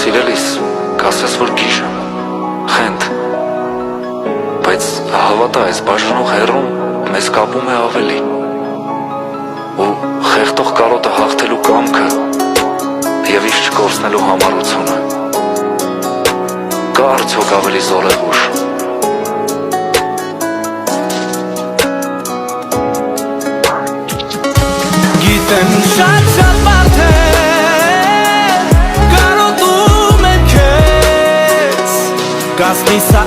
սիրելիս, կասես, որ գիժ եմ, խենթ, բայց հավատա, այս բաժանող հեռուն մեզ կապում է ավելի, ու խեղտող կարոտը հաղթելու կամքը և իշ չկորցնելու համառությունը, կա արդյոք ավելի զորեղ ուժ։ Գիտեմ շատ մարդեր կարոտում են քեզ, կասնի սա